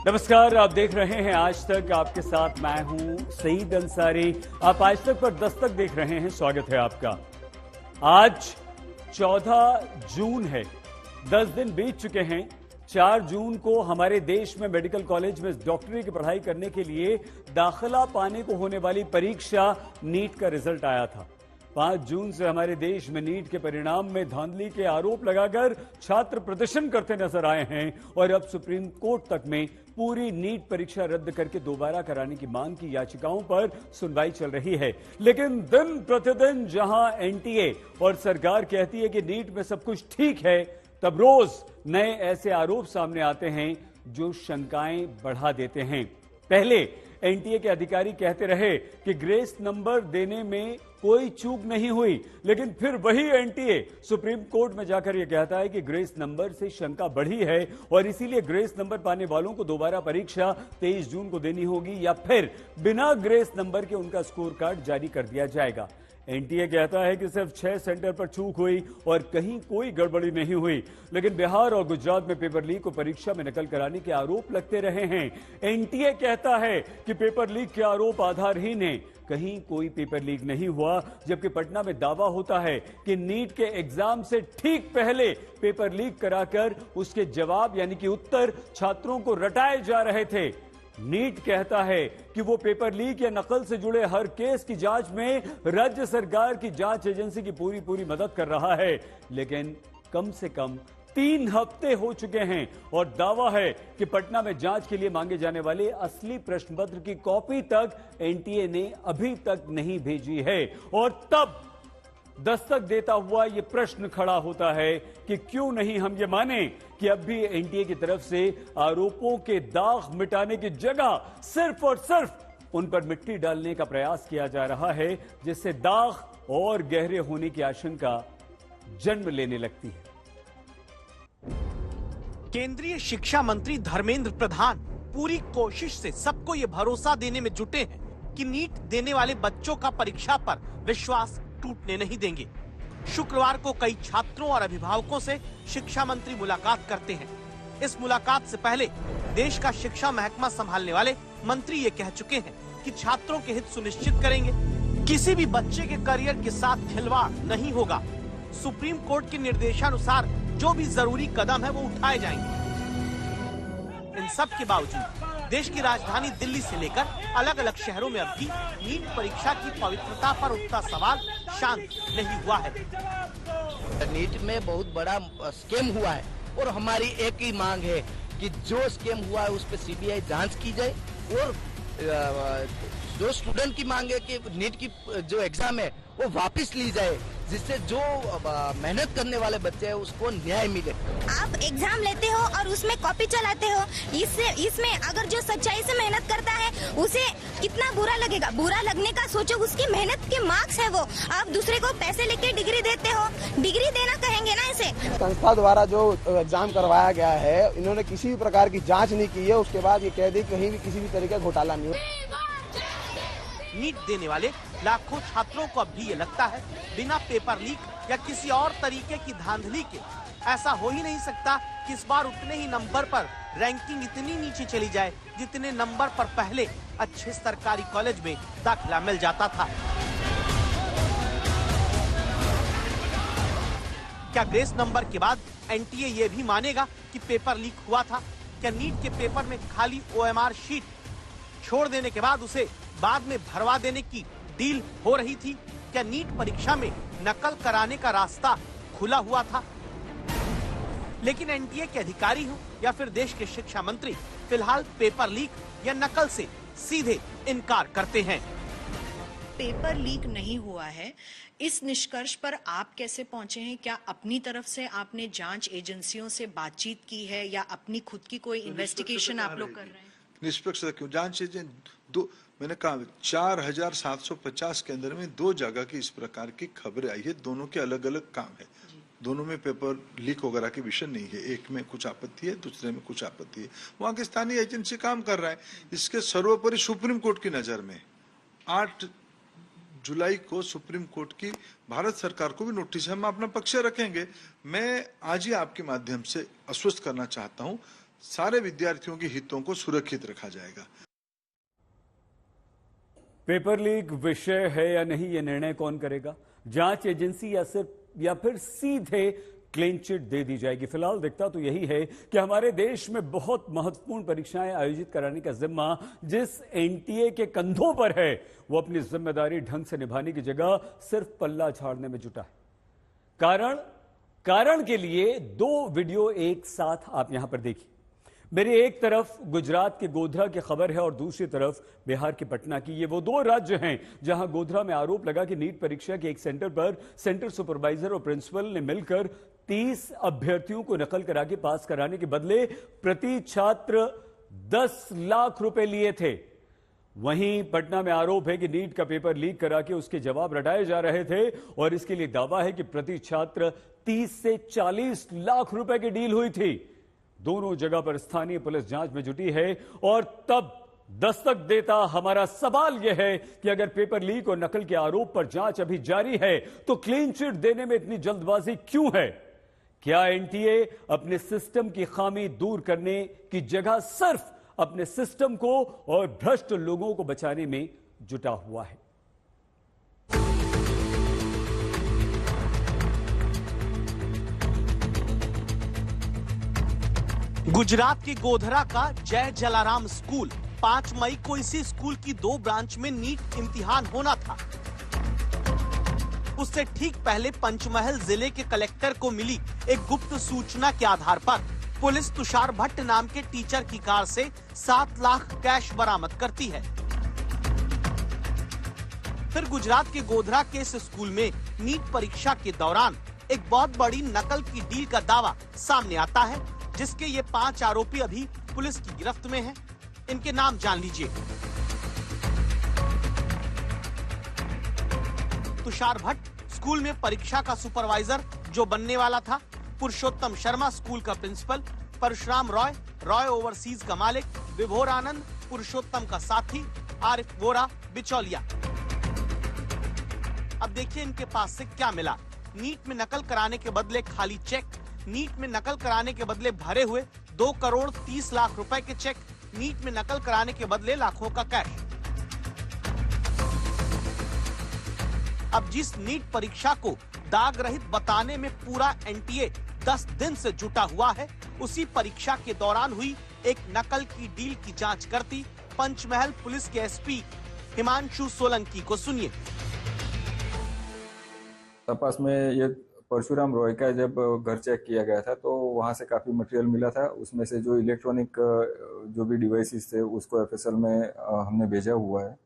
नमस्कार, आप देख रहे हैं आज तक। आपके साथ मैं हूं सईद अंसारी। आप आज तक पर दस्तक देख रहे हैं। स्वागत है आपका। आज 14 जून है। 10 दिन बीत चुके हैं। 4 जून को हमारे देश में मेडिकल कॉलेज में डॉक्टरी की पढ़ाई करने के लिए दाखिला पाने को होने वाली परीक्षा नीट का रिजल्ट आया था। 5 जून से हमारे देश में नीट के परिणाम में धांधली के आरोप लगाकर छात्र प्रदर्शन करते नजर आए हैं और अब सुप्रीम कोर्ट तक में पूरी नीट परीक्षा रद्द करके दोबारा कराने की मांग की याचिकाओं पर सुनवाई चल रही है। लेकिन दिन प्रतिदिन जहां एनटीए और सरकार कहती है कि नीट में सब कुछ ठीक है, तब रोज नए ऐसे आरोप सामने आते हैं जो शंकाएं बढ़ा देते हैं। पहले एनटीए के अधिकारी कहते रहे कि ग्रेस नंबर देने में कोई चूक नहीं हुई, लेकिन फिर वही एनटीए सुप्रीम कोर्ट में जाकर यह कहता है कि ग्रेस नंबर से शंका बढ़ी है और इसीलिए ग्रेस नंबर पाने वालों को दोबारा परीक्षा 23 जून को देनी होगी या फिर बिना ग्रेस नंबर के उनका स्कोर कार्ड जारी कर दिया जाएगा। एनटीए कहता है कि सिर्फ 6 सेंटर पर चूक हुई और कहीं कोई गड़बड़ी नहीं हुई, लेकिन बिहार और गुजरात में पेपर लीक को परीक्षा में नकल कराने के आरोप लगते रहे हैं। एनटीए कहता है कि पेपर लीक के आरोप आधारहीन हैं, कहीं कोई पेपर लीक नहीं हुआ, जबकि पटना में दावा होता है कि नीट के एग्जाम से ठीक पहले पेपर लीक कराकर उसके जवाब यानी कि उत्तर छात्रों को रटाए जा रहे थे। नीट कहता है कि वो पेपर लीक या नकल से जुड़े हर केस की जांच में राज्य सरकार की जांच एजेंसी की पूरी मदद कर रहा है, लेकिन कम से कम 3 हफ्ते हो चुके हैं और दावा है कि पटना में जांच के लिए मांगे जाने वाले असली प्रश्न पत्र की कॉपी तक एनटीए ने अभी तक नहीं भेजी है। और तब दस्तक देता हुआ यह प्रश्न खड़ा होता है कि क्यों नहीं हम ये माने कि अब भी एनटीए की तरफ से आरोपों के दाग मिटाने की जगह सिर्फ और सिर्फ उन पर मिट्टी डालने का प्रयास किया जा रहा है, जिससे दाग और गहरे होने की आशंका जन्म लेने लगती है। केंद्रीय शिक्षा मंत्री धर्मेंद्र प्रधान पूरी कोशिश से सबको ये भरोसा देने में जुटे हैं कि नीट देने वाले बच्चों का परीक्षा पर विश्वास टूटने नहीं देंगे। शुक्रवार को कई छात्रों और अभिभावकों से शिक्षा मंत्री मुलाकात करते हैं। इस मुलाकात से पहले देश का शिक्षा महकमा संभालने वाले मंत्री ये कह चुके हैं कि छात्रों के हित सुनिश्चित करेंगे, किसी भी बच्चे के करियर के साथ खिलवाड़ नहीं होगा। सुप्रीम कोर्ट के निर्देशानुसार जो भी जरूरी कदम है वो उठाए जाएंगे। इन सब के बावजूद देश की राजधानी दिल्ली से लेकर अलग अलग शहरों में अब भी नीट परीक्षा की पवित्रता पर उठता सवाल शांत नहीं हुआ है। नीट में बहुत बड़ा स्कैम हुआ है और हमारी एक ही मांग है कि जो स्कैम हुआ है उस पर सीबीआई जांच की जाए और जो स्टूडेंट की मांग है कि नीट की जो एग्जाम है वो वापस ली जाए, जिससे जो मेहनत करने वाले बच्चे हैं उसको न्याय मिले। आप एग्जाम लेते हो और उसमें कॉपी चलाते हो, इसमें अगर जो सच्चाई से मेहनत करता है उसे कितना बुरा लगेगा। बुरा लगने का सोचो, उसकी मेहनत के मार्क्स है वो। आप दूसरे को पैसे लेके डिग्री देते हो, डिग्री देना कहेंगे ना इसे। संस्था द्वारा जो एग्जाम करवाया गया है, इन्होंने किसी भी प्रकार की जाँच नहीं की है। उसके बाद ये कह दी कहीं भी किसी भी तरीके का घोटाला नहीं हो। नीट देने वाले लाखों छात्रों को अब भी ये लगता है बिना पेपर लीक या किसी और तरीके की धांधली के ऐसा हो ही नहीं सकता कि इस बार उतने ही नंबर पर रैंकिंग इतनी नीचे चली जाए जितने नंबर पर पहले अच्छे सरकारी कॉलेज में दाखिला मिल जाता था। क्या ग्रेस नंबर के बाद एनटीए ये भी मानेगा कि पेपर लीक हुआ था? क्या नीट के पेपर में खाली ओएमआर शीट छोड़ देने के बाद उसे बाद में भरवा देने की डील हो रही थी? क्या नीट परीक्षा में नकल कराने का रास्ता खुला हुआ था? लेकिन एनटीए के अधिकारी हो या फिर देश के शिक्षा मंत्री फिलहाल पेपर लीक या नकल से सीधे इनकार करते हैं। पेपर लीक नहीं हुआ है, इस निष्कर्ष पर आप कैसे पहुंचे हैं? क्या अपनी तरफ से आपने जांच एजेंसियों से बातचीत की है या अपनी खुद की कोई इन्वेस्टिगेशन आप लोग कर रहे हैं? निष्पक्षता क्यों? जांच एजेंसी मैंने कहा 4750 के अंदर में 2 जगह की इस प्रकार की खबरें आई है। दोनों के अलग अलग काम है, दोनों में पेपर लीक वगैरह के विषय नहीं है। एक में कुछ आपत्ति है, दूसरे में कुछ आपत्ति है। वहां की स्थानीय एजेंसी काम कर रहा है। इसके सर्वोपरि सुप्रीम कोर्ट की नजर में 8 जुलाई को सुप्रीम कोर्ट की भारत सरकार को भी नोटिस है, हम अपना पक्ष रखेंगे। मैं आज ही आपके माध्यम से आश्वस्त करना चाहता हूं सारे विद्यार्थियों के हितों को सुरक्षित रखा जाएगा। पेपर लीक विषय है या नहीं, यह निर्णय कौन करेगा? जांच एजेंसी या फिर सीधे क्लीन चिट दे दी जाएगी? फिलहाल दिखता तो यही है कि हमारे देश में बहुत महत्वपूर्ण परीक्षाएं आयोजित कराने का जिम्मा जिस एनटीए के कंधों पर है, वो अपनी जिम्मेदारी ढंग से निभाने की जगह सिर्फ पल्ला झाड़ने में जुटा है। कारण के लिए दो वीडियो एक साथ आप यहां पर देखिए। मेरी एक तरफ गुजरात के गोधरा की खबर है और दूसरी तरफ बिहार के पटना की। ये वो दो राज्य हैं जहां गोधरा में आरोप लगा कि नीट परीक्षा के एक सेंटर पर सेंटर सुपरवाइजर और प्रिंसिपल ने मिलकर 30 अभ्यर्थियों को नकल करा के पास कराने के बदले प्रति छात्र 10 लाख रुपए लिए थे। वहीं पटना में आरोप है कि नीट का पेपर लीक करा के उसके जवाब रटाए जा रहे थे और इसके लिए दावा है कि प्रति छात्र 30 से 40 लाख रुपए की डील हुई थी। दोनों जगह पर स्थानीय पुलिस जांच में जुटी है और तब दस्तक देता हमारा सवाल यह है कि अगर पेपर लीक और नकल के आरोप पर जांच अभी जारी है तो क्लीन चिट देने में इतनी जल्दबाजी क्यों है? क्या एनटीए अपने सिस्टम की खामी दूर करने की जगह सिर्फ अपने सिस्टम को और भ्रष्ट लोगों को बचाने में जुटा हुआ है? गुजरात के गोधरा का जय जलाराम स्कूल, 5 मई को इसी स्कूल की 2 ब्रांच में नीट इम्तिहान होना था। उससे ठीक पहले पंचमहल जिले के कलेक्टर को मिली एक गुप्त सूचना के आधार पर पुलिस तुषार भट्ट नाम के टीचर की कार से 7 लाख कैश बरामद करती है। फिर गुजरात के गोधरा के इस स्कूल में नीट परीक्षा के दौरान एक बहुत बड़ी नकल की डील का दावा सामने आता है, जिसके ये 5 आरोपी अभी पुलिस की गिरफ्त में हैं। इनके नाम जान लीजिए। तुषार भट्ट स्कूल में परीक्षा का सुपरवाइजर जो बनने वाला था, पुरुषोत्तम शर्मा स्कूल का प्रिंसिपल, परशुराम रॉय ओवरसीज का मालिक, विभोर आनंद पुरुषोत्तम का साथी, आरिफ वोरा बिचौलिया। अब देखिए इनके पास से क्या मिला। नीट में नकल कराने के बदले खाली चेक, नीट में नकल कराने के बदले भरे हुए 2 करोड़ 30 लाख रुपए के चेक, नीट में नकल कराने के बदले लाखों का कैश। अब जिस नीट परीक्षा को दाग रहित बताने में पूरा एनटीए 10 दिन से जुटा हुआ है, उसी परीक्षा के दौरान हुई एक नकल की डील की जांच करती पंचमहल पुलिस के एसपी हिमांशु सोलंकी को सुनिए। तपास में ये परशुराम रॉय का जब घर चेक किया गया था तो वहां से काफी मटेरियल मिला था। उसमें से जो इलेक्ट्रॉनिक जो भी डिवाइसेस थे उसको एफएसएल में हमने भेजा हुआ है।